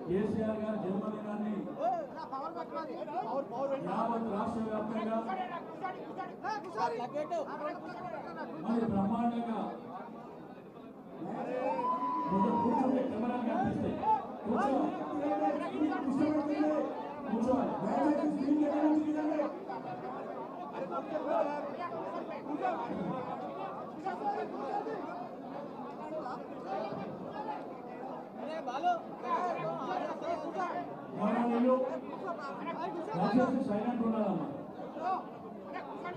కేసీఆర్ గారి జన్మదినాన్ని యావత్ రాష్ట్ర వ్యాప్తంగా మరి బ్రహ్మాండంగా కూర్చుంటే కెమెరా కనిపిస్తే సైలెంట్ ఉండాలమ్మా.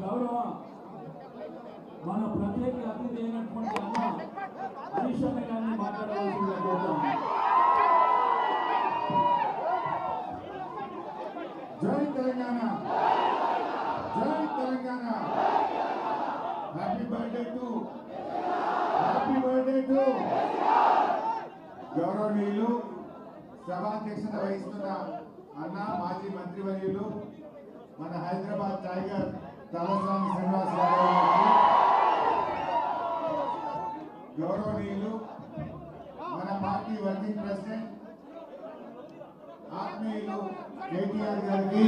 గౌరవ మన ప్రత్యేక అతిథి అయినటువంటి అన్న హరీష్ అన్న గారిని మాట్లాడవలసిందిగా కోరుతాం. జై తెలంగాణ, జై తెలంగాణ. హ్యాపీ బర్త్డే టు గౌరవనీయులు సభాధ్యక్షత వహిస్తున్న అన్న మాజీ మంత్రివర్యులు మన హైదరాబాద్ టైగర్ తలసాని శ్రీనివాస్ యాదవ్ గారికి, గౌరవనీయులు మన పార్టీ వర్కింగ్ ప్రెసిడెంట్ ఆత్మీయులు కేటీఆర్ గారికి,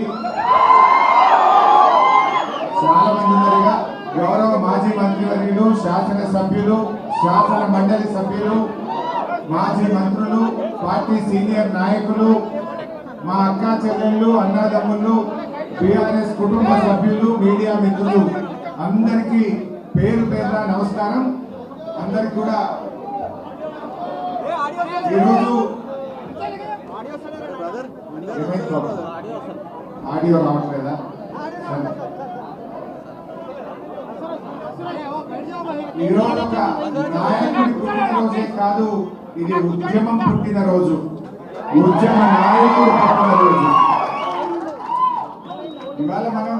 చాలా మంది ఉన్నారుగా, గౌరవ మాజీ మంత్రివర్యులు, శాసనసభ్యులు, శాసన మండలి సభ్యులు, మాజీ మంత్రులు, పార్టీ సీనియర్ నాయకులు, మా అక్క చెల్లెళ్ళు, అన్నదమ్ములు, టిఆర్ఎస్ కుటుంబ సభ్యులు, మీడియా మిత్రులు అందరికీ పేరు పేరున నమస్కారం. అందరికి కూడా ఈరోజు ఆడియో రావట్లేదా? ఈరోజు ఒక నాయకుడి పుట్టినరోజే కాదు, ఇది ఉద్యమం పుట్టినరోజు, ఉద్యమ నాయకుడు పుట్టినరోజు. ఇవాళ మనం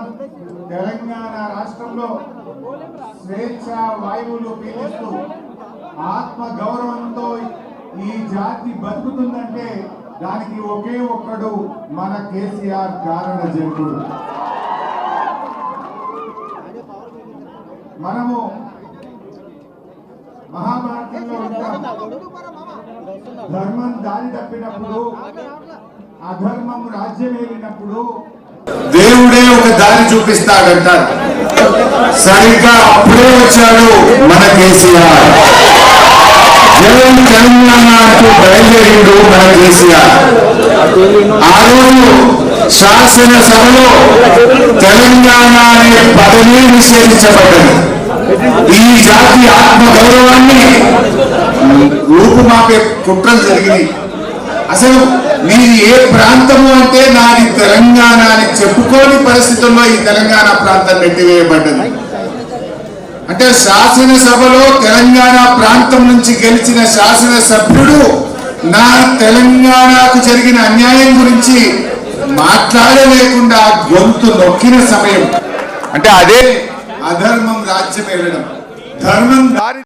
తెలంగాణ రాష్ట్రంలో స్వేచ్ఛ వాయువులు పీలిస్తూ ఆత్మ గౌరవంతో ఈ జాతి బతుకుతుందంటే దానికి ఒకే ఒక్కడు మన కేసీఆర్ కారణ జంతుడు. మనము మహాభారతంలో ఉంటాం. ధర్మం దారి తప్పినప్పుడు, అధర్మం రాజ్యం ఏలినప్పుడు దేవుడే ఒక దారి చూపిస్తాడంటారు. సరిగ్గా అప్పుడే వచ్చాడు మన కేసీఆర్. జగన్ తెలంగాణ అంటూ బయలుదేరిండు మన కేసీఆర్. ఆ రోజు శాసనసభలో తెలంగాణ అనే పదవి నిషేధించబడ్డది. ఈ జాతి ఆత్మ గౌరవాన్ని రూపుమాపే కుట్రలు జరిగినాయి. అసలు నీది ఏ ప్రాంతము అంటే నాది తెలంగాణ అని చెప్పుకోని పరిస్థితుల్లో ఈ తెలంగాణ ప్రాంతం నెట్టివేయబడ్డది. అంటే శాసనసభలో తెలంగాణ ప్రాంతం నుంచి గెలిచిన శాసనసభ్యుడు నా తెలంగాణకు జరిగిన అన్యాయం గురించి మాట్లాడలేకుండా గొంతు నొక్కిన సమయం. అంటే అదే అధర్మం రాజ్యం ఏలడం, ధర్మం దారి